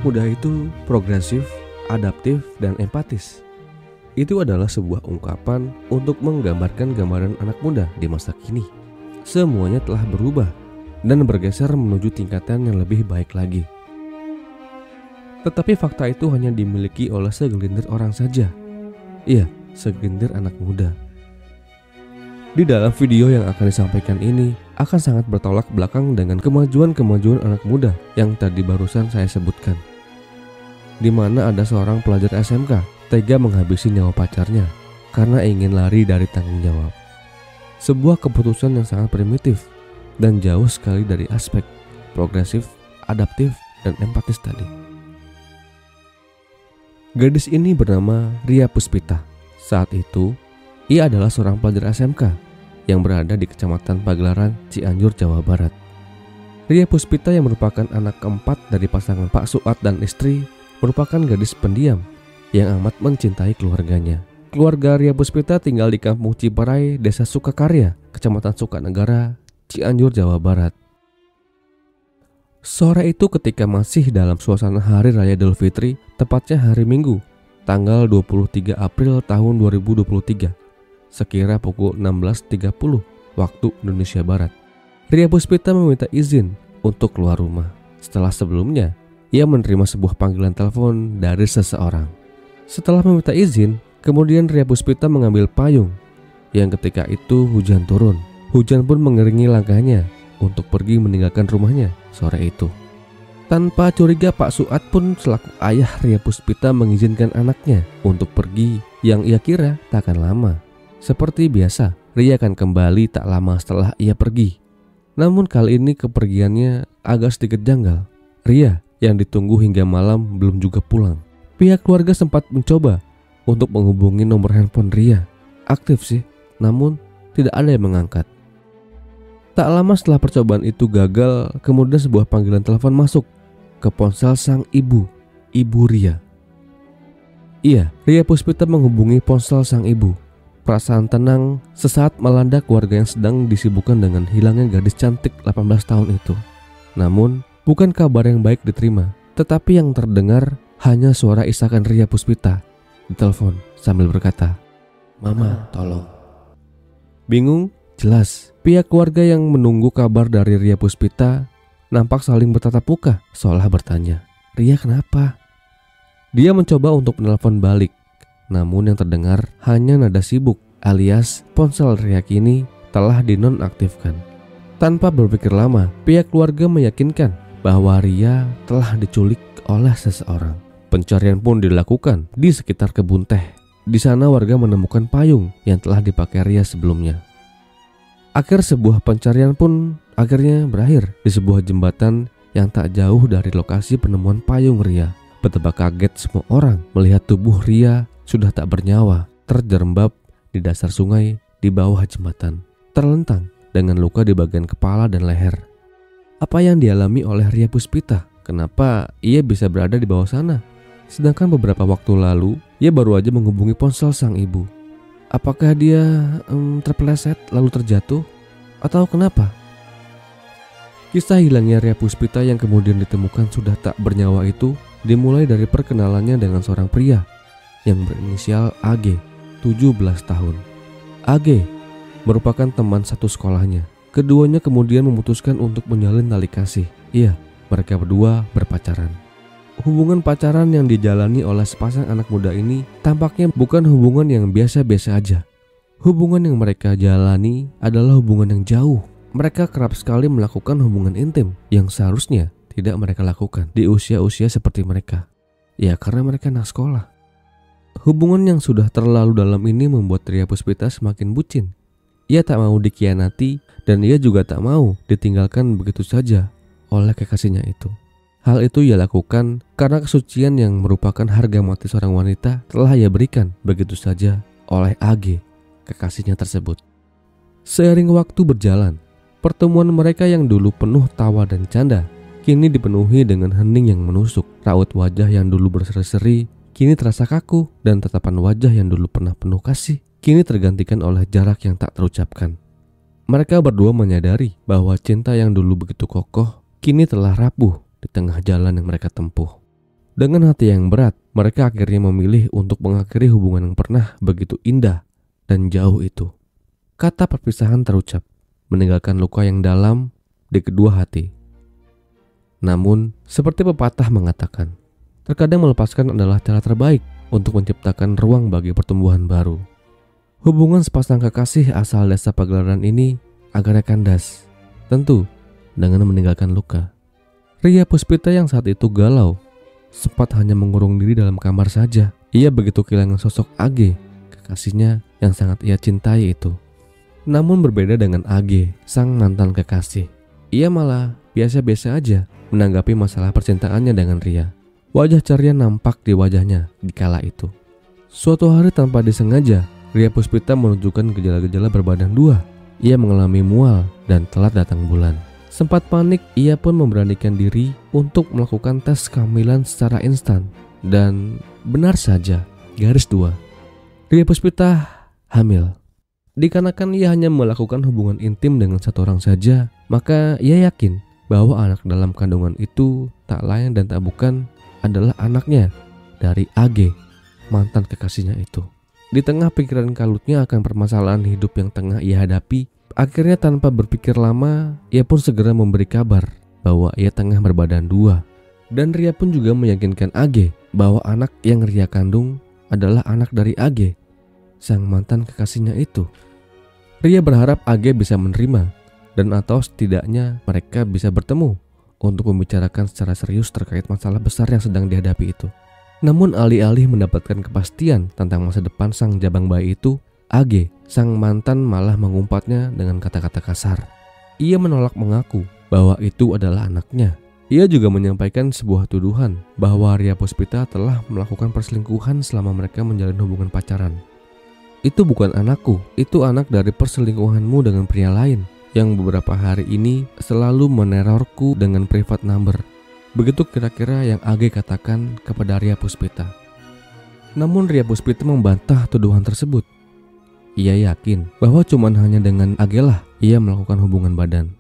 muda itu progresif, adaptif, dan empatis. Itu adalah sebuah ungkapan untuk menggambarkan gambaran anak muda di masa kini. Semuanya telah berubah dan bergeser menuju tingkatan yang lebih baik lagi. Tetapi fakta itu hanya dimiliki oleh segelintir orang saja. Iya, segelintir anak muda. Di dalam video yang akan disampaikan ini akan sangat bertolak belakang dengan kemajuan-kemajuan anak muda yang tadi barusan saya sebutkan. Di mana ada seorang pelajar SMK tega menghabisi nyawa pacarnya karena ingin lari dari tanggung jawab. Sebuah keputusan yang sangat primitif dan jauh sekali dari aspek progresif, adaptif, dan empatis tadi. Gadis ini bernama Ria Puspita. Saat itu, ia adalah seorang pelajar SMK yang berada di Kecamatan Pagelaran, Cianjur, Jawa Barat. Ria Puspita yang merupakan anak keempat dari pasangan Pak Suat dan istri merupakan gadis pendiam yang amat mencintai keluarganya. Keluarga Ria Puspita tinggal di Kampung Ciparai, Desa Sukakarya, Kecamatan Sukanegara, Cianjur, Jawa Barat. Sore itu ketika masih dalam suasana Hari Raya Idul Fitri, tepatnya hari Minggu, tanggal 23 April tahun 2023, sekira pukul 16.30 waktu Indonesia Barat. Ria Puspita meminta izin untuk keluar rumah setelah sebelumnya ia menerima sebuah panggilan telepon dari seseorang. Setelah meminta izin, kemudian Ria Puspita mengambil payung yang ketika itu hujan turun. Hujan pun mengiringi langkahnya untuk pergi meninggalkan rumahnya sore itu. Tanpa curiga, Pak Suat pun selaku ayah Ria Puspita mengizinkan anaknya untuk pergi yang ia kira tak akan lama. Seperti biasa, Ria akan kembali tak lama setelah ia pergi. Namun kali ini kepergiannya agak sedikit janggal. Ria yang ditunggu hingga malam belum juga pulang. Pihak keluarga sempat mencoba untuk menghubungi nomor handphone Ria. Aktif sih, namun tidak ada yang mengangkat. Tak lama setelah percobaan itu gagal, kemudian sebuah panggilan telepon masuk ke ponsel sang ibu, Ibu Ria. Iya, Ria Puspita menghubungi ponsel sang ibu. Perasaan tenang sesaat melanda keluarga yang sedang disibukkan dengan hilangnya gadis cantik 18 tahun itu. Namun, bukan kabar yang baik diterima, tetapi yang terdengar hanya suara isakan Ria Puspita di telepon sambil berkata, "Mama, tolong." Bingung? Jelas, pihak keluarga yang menunggu kabar dari Ria Puspita nampak saling bertatap muka seolah bertanya, "Ria kenapa?" Dia mencoba untuk menelpon balik. Namun yang terdengar hanya nada sibuk alias ponsel Ria kini telah dinonaktifkan. Tanpa berpikir lama, pihak keluarga meyakinkan bahwa Ria telah diculik oleh seseorang. Pencarian pun dilakukan di sekitar kebun teh. Di sana warga menemukan payung yang telah dipakai Ria sebelumnya. Sebuah pencarian pun akhirnya berakhir di sebuah jembatan yang tak jauh dari lokasi penemuan payung Ria. Betapa kaget semua orang melihat tubuh Ria sudah tak bernyawa, terjerembab di dasar sungai di bawah jembatan, terlentang dengan luka di bagian kepala dan leher. Apa yang dialami oleh Ria Puspita? Kenapa ia bisa berada di bawah sana? Sedangkan beberapa waktu lalu, ia baru aja menghubungi ponsel sang ibu. Apakah dia terpeleset lalu terjatuh? Atau kenapa? Kisah hilangnya Ria Puspita yang kemudian ditemukan sudah tak bernyawa itu dimulai dari perkenalannya dengan seorang pria yang berinisial AG, 17 tahun. AG merupakan teman satu sekolahnya. Keduanya kemudian memutuskan untuk menjalin tali kasih. Iya, mereka berdua berpacaran. Hubungan pacaran yang dijalani oleh sepasang anak muda ini tampaknya bukan hubungan yang biasa-biasa aja. Hubungan yang mereka jalani adalah hubungan yang jauh. Mereka kerap sekali melakukan hubungan intim yang seharusnya tidak mereka lakukan di usia-usia seperti mereka. Ya, karena mereka anak sekolah. Hubungan yang sudah terlalu dalam ini membuat Ria Puspita semakin bucin. Ia tak mau dikhianati dan ia juga tak mau ditinggalkan begitu saja oleh kekasihnya itu. Hal itu ia lakukan karena kesucian yang merupakan harga mati seorang wanita telah ia berikan begitu saja oleh AG, kekasihnya tersebut. Seiring waktu berjalan, pertemuan mereka yang dulu penuh tawa dan canda kini dipenuhi dengan hening yang menusuk. Raut wajah yang dulu berseri-seri kini terasa kaku dan tatapan wajah yang dulu pernah penuh kasih kini tergantikan oleh jarak yang tak terucapkan. Mereka berdua menyadari bahwa cinta yang dulu begitu kokoh kini telah rapuh di tengah jalan yang mereka tempuh. Dengan hati yang berat, mereka akhirnya memilih untuk mengakhiri hubungan yang pernah begitu indah dan jauh itu. Kata perpisahan terucap, meninggalkan luka yang dalam di kedua hati. Namun, seperti pepatah mengatakan, terkadang melepaskan adalah cara terbaik untuk menciptakan ruang bagi pertumbuhan baru. Hubungan sepasang kekasih asal desa Pagelaran ini akhirnya kandas, tentu dengan meninggalkan luka. Ria Puspita yang saat itu galau, sempat hanya mengurung diri dalam kamar saja. Ia begitu kehilangan sosok Age, kekasihnya yang sangat ia cintai itu. Namun berbeda dengan Age, sang mantan kekasih. Ia malah biasa-biasa aja menanggapi masalah percintaannya dengan Ria. Wajah ceria nampak di wajahnya di kala itu. Suatu hari tanpa disengaja, Ria Puspita menunjukkan gejala-gejala berbadan dua. Ia mengalami mual dan telat datang bulan. Sempat panik, ia pun memberanikan diri untuk melakukan tes kehamilan secara instan. Dan benar saja, garis dua, Ria Puspita hamil. Dikarenakan ia hanya melakukan hubungan intim dengan satu orang saja, maka ia yakin bahwa anak dalam kandungan itu tak lain dan tak bukan adalah anaknya dari Age, mantan kekasihnya itu. Di tengah pikiran kalutnya akan permasalahan hidup yang tengah ia hadapi, akhirnya tanpa berpikir lama, ia pun segera memberi kabar bahwa ia tengah berbadan dua. Dan Ria pun juga meyakinkan Age bahwa anak yang Ria kandung adalah anak dari Age, sang mantan kekasihnya itu. Ria berharap Age bisa menerima dan atau setidaknya mereka bisa bertemu untuk membicarakan secara serius terkait masalah besar yang sedang dihadapi itu. Namun alih-alih mendapatkan kepastian tentang masa depan sang jabang bayi itu, Age, sang mantan malah mengumpatnya dengan kata-kata kasar. Ia menolak mengaku bahwa itu adalah anaknya. Ia juga menyampaikan sebuah tuduhan bahwa Ria Puspita telah melakukan perselingkuhan selama mereka menjalin hubungan pacaran. Itu bukan anakku, itu anak dari perselingkuhanmu dengan pria lain yang beberapa hari ini selalu menerorku dengan private number. Begitu kira-kira yang Age katakan kepada Ria Puspita. Namun Ria Puspita membantah tuduhan tersebut. Ia yakin bahwa cuman hanya dengan Age lah ia melakukan hubungan badan.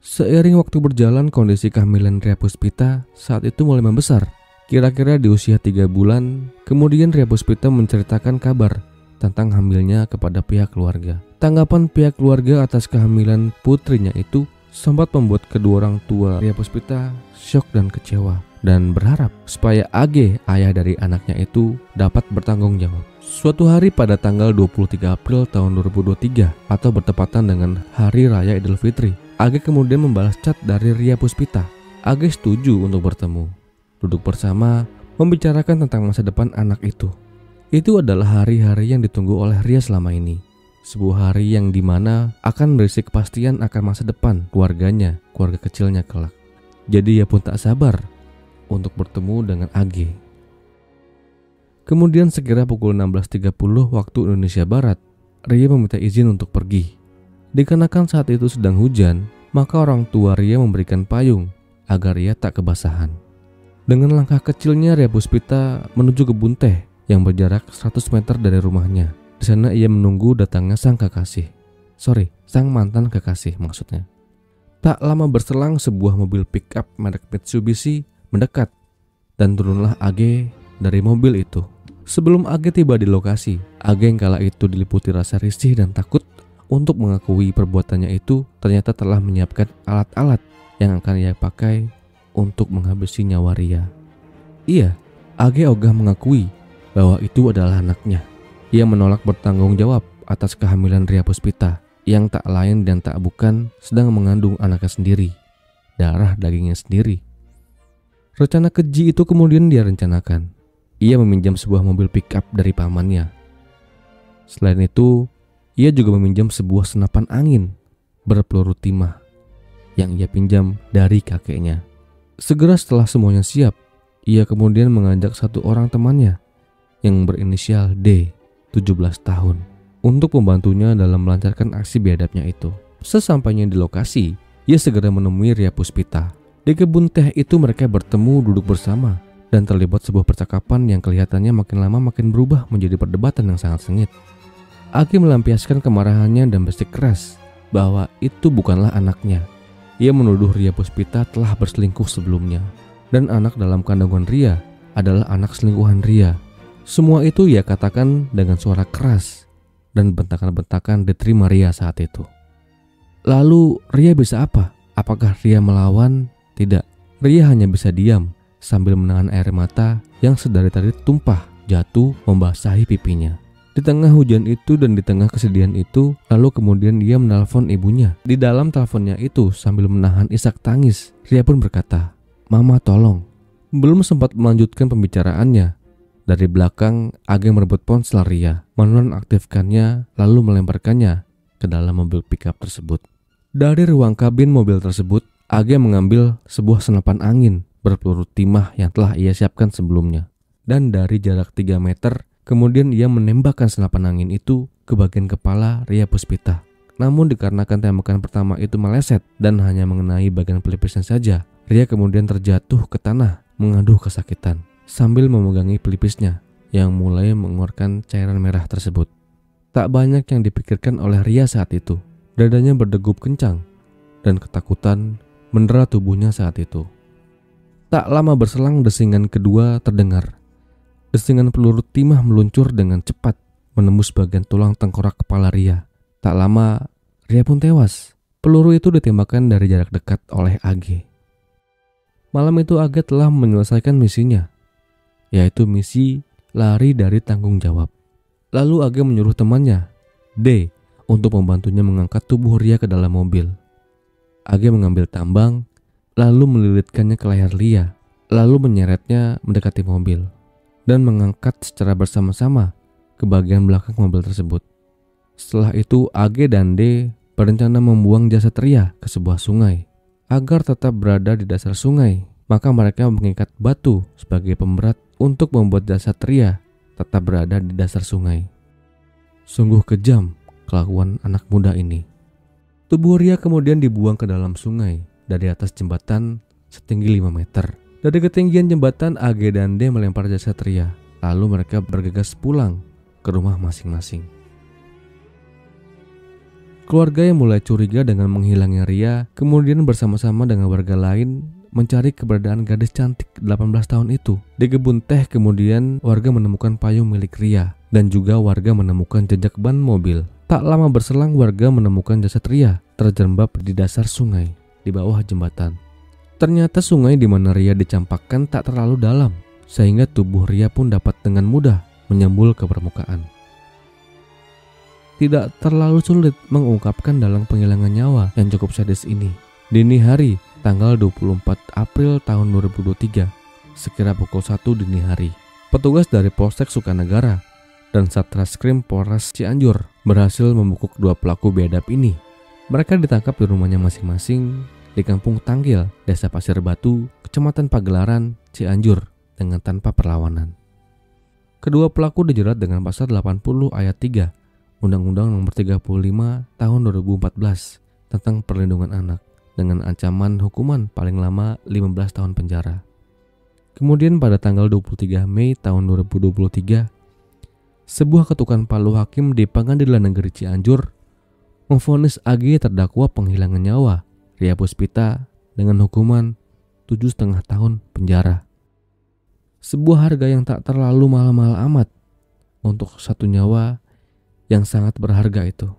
Seiring waktu berjalan, kondisi kehamilan Ria Puspita saat itu mulai membesar. Kira-kira di usia 3 bulan, kemudian Ria Puspita menceritakan kabar tentang hamilnya kepada pihak keluarga. Tanggapan pihak keluarga atas kehamilan putrinya itu sempat membuat kedua orang tua Ria Puspita syok dan kecewa dan berharap supaya Age, ayah dari anaknya itu, dapat bertanggung jawab. Suatu hari pada tanggal 23 April tahun 2023 atau bertepatan dengan Hari Raya Idul Fitri, Age kemudian membalas chat dari Ria Puspita. Age setuju untuk bertemu, duduk bersama, membicarakan tentang masa depan anak itu. Itu adalah hari-hari yang ditunggu oleh Ria selama ini. Sebuah hari yang dimana akan berisi kepastian akan masa depan keluarganya, keluarga kecilnya kelak. Jadi ia pun tak sabar untuk bertemu dengan Age. Kemudian sekira pukul 16.30 waktu Indonesia Barat, Ria meminta izin untuk pergi. Dikarenakan saat itu sedang hujan, maka orang tua Ria memberikan payung agar Ria tak kebasahan. Dengan langkah kecilnya Ria Puspita menuju kebun teh yang berjarak 100 meter dari rumahnya. Di sana ia menunggu datangnya sang kekasih. Sang mantan kekasih maksudnya. Tak lama berselang sebuah mobil pick-up merek Mitsubishi mendekat dan turunlah Age dari mobil itu. Sebelum Age tiba di lokasi, Age yang kala itu diliputi rasa risih dan takut untuk mengakui perbuatannya itu ternyata telah menyiapkan alat-alat yang akan ia pakai untuk menghabisi nyawa Ria. Iya, Age ogah mengakui bahwa itu adalah anaknya. Ia menolak bertanggung jawab atas kehamilan Ria Puspita yang tak lain dan tak bukan sedang mengandung anaknya sendiri, darah dagingnya sendiri. Rencana keji itu kemudian dia rencanakan. Ia meminjam sebuah mobil pick-up dari pamannya. Selain itu, ia juga meminjam sebuah senapan angin berpeluru timah yang ia pinjam dari kakeknya. Segera setelah semuanya siap, ia kemudian mengajak satu orang temannya yang berinisial D, 17 tahun, untuk membantunya dalam melancarkan aksi biadabnya itu. Sesampainya di lokasi, ia segera menemui Ria Puspita. Di kebun teh itu mereka bertemu, duduk bersama, dan terlibat sebuah percakapan yang kelihatannya makin lama makin berubah menjadi perdebatan yang sangat sengit. Age melampiaskan kemarahannya dan bersikeras bahwa itu bukanlah anaknya. Ia menuduh Ria Puspita telah berselingkuh sebelumnya, dan anak dalam kandungan Ria adalah anak selingkuhan Ria. Semua itu ia katakan dengan suara keras dan bentakan-bentakan diterima Ria saat itu. Lalu Ria bisa apa? Apakah Ria melawan? Tidak. Ria hanya bisa diam sambil menahan air mata yang sedari tadi tumpah jatuh membasahi pipinya. Di tengah hujan itu dan di tengah kesedihan itu, lalu kemudian dia menelpon ibunya. Di dalam teleponnya itu sambil menahan isak tangis, Ria pun berkata, "Mama tolong." Belum sempat melanjutkan pembicaraannya, dari belakang Age merebut ponsel Ria, menonaktifkannya lalu melemparkannya ke dalam mobil pickup tersebut. Dari ruang kabin mobil tersebut, Age mengambil sebuah senapan angin berpeluru timah yang telah ia siapkan sebelumnya. Dan dari jarak 3 meter, kemudian ia menembakkan senapan angin itu ke bagian kepala Ria Puspita. Namun dikarenakan tembakan pertama itu meleset dan hanya mengenai bagian pelipisnya saja, Ria kemudian terjatuh ke tanah mengaduh kesakitan sambil memegangi pelipisnya yang mulai mengeluarkan cairan merah tersebut. Tak banyak yang dipikirkan oleh Ria saat itu. Dadanya berdegup kencang dan ketakutan mendera tubuhnya saat itu. Tak lama berselang desingan kedua terdengar. Desingan peluru timah meluncur dengan cepat menembus bagian tulang tengkorak kepala Ria. Tak lama Ria pun tewas. Peluru itu ditembakkan dari jarak dekat oleh Age. Malam itu Age telah menyelesaikan misinya, yaitu misi lari dari tanggung jawab. Lalu Age menyuruh temannya, D, untuk membantunya mengangkat tubuh Ria ke dalam mobil. Age mengambil tambang, lalu melilitkannya ke leher Ria, lalu menyeretnya mendekati mobil, dan mengangkat secara bersama-sama ke bagian belakang mobil tersebut. Setelah itu Age dan D berencana membuang jasad Ria ke sebuah sungai. Agar tetap berada di dasar sungai, maka mereka mengikat batu sebagai pemberat untuk membuat jasad Ria tetap berada di dasar sungai. Sungguh kejam kelakuan anak muda ini. Tubuh Ria kemudian dibuang ke dalam sungai dari atas jembatan setinggi 5 meter. Dari ketinggian jembatan, Age dan D melempar jasad Ria. Lalu mereka bergegas pulang ke rumah masing-masing. Keluarga yang mulai curiga dengan menghilangnya Ria kemudian bersama-sama dengan warga lain mencari keberadaan gadis cantik 18 tahun itu. Di kebun teh kemudian warga menemukan payung milik Ria dan juga warga menemukan jejak ban mobil. Tak lama berselang warga menemukan jasad Ria terjerembab di dasar sungai di bawah jembatan. Ternyata sungai di mana Ria dicampakkan tak terlalu dalam sehingga tubuh Ria pun dapat dengan mudah menyembul ke permukaan. Tidak terlalu sulit mengungkapkan dalam penghilangan nyawa yang cukup sadis ini. Dini hari, tanggal 24 April tahun 2023, sekira pukul 1 dini hari, petugas dari Polsek Sukanegara dan Satreskrim Polres Cianjur berhasil membekuk 2 pelaku biadab ini. Mereka ditangkap di rumahnya masing-masing di Kampung Tanggil, Desa Pasir Batu, Kecamatan Pagelaran, Cianjur dengan tanpa perlawanan. Kedua pelaku dijerat dengan pasal 80 ayat 3 Undang-Undang Nomor 35 Tahun 2014 tentang Perlindungan Anak dengan ancaman hukuman paling lama 15 tahun penjara. Kemudian pada tanggal 23 Mei tahun 2023, sebuah ketukan palu hakim di Pengadilan Negeri Cianjur memvonis Ag terdakwa penghilangan nyawa Ria Puspita dengan hukuman 7,5 tahun penjara. Sebuah harga yang tak terlalu mahal-mahal amat untuk satu nyawa yang sangat berharga itu.